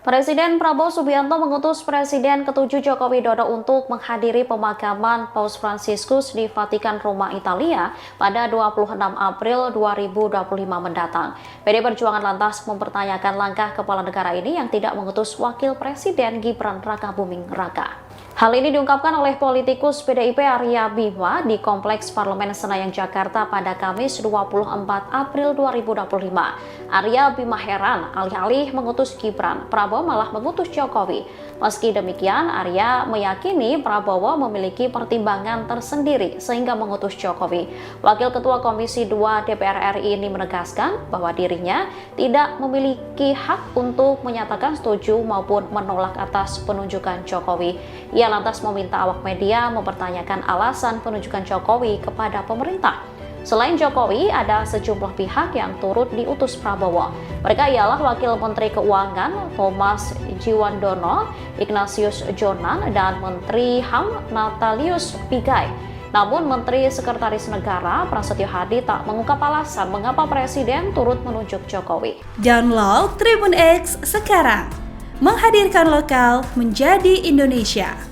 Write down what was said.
Presiden Prabowo Subianto mengutus Presiden ke-7 Joko Widodo untuk menghadiri pemakaman Paus Fransiskus di Vatikan Roma, Italia pada 26 April 2025 mendatang. PD Perjuangan lantas mempertanyakan langkah kepala negara ini yang tidak mengutus Wakil Presiden Gibran Rakabuming Raka. Hal ini diungkapkan oleh politikus PDIP Arya Bima di Kompleks Parlemen Senayan, Jakarta pada Kamis 24 April 2025. Arya Bima heran, alih-alih mengutus Gibran, Prabowo malah mengutus Jokowi. Meski demikian, Arya meyakini Prabowo memiliki pertimbangan tersendiri sehingga mengutus Jokowi. Wakil Ketua Komisi 2 DPR RI ini menegaskan bahwa dirinya tidak memiliki hak untuk menyatakan setuju maupun menolak atas penunjukan Jokowi. Ia lantas meminta awak media mempertanyakan alasan penunjukan Jokowi kepada pemerintah. Selain Jokowi, ada sejumlah pihak yang turut diutus Prabowo. Mereka ialah Wakil Menteri Keuangan Thomas Djiwandono, Ignatius Jonan, dan Menteri HAM Natalius Pigai. Namun Menteri Sekretaris Negara Prasetyo Hadi tak mengungkap alasan mengapa Presiden turut menunjuk Jokowi. Download Tribun X sekarang, menghadirkan lokal menjadi Indonesia.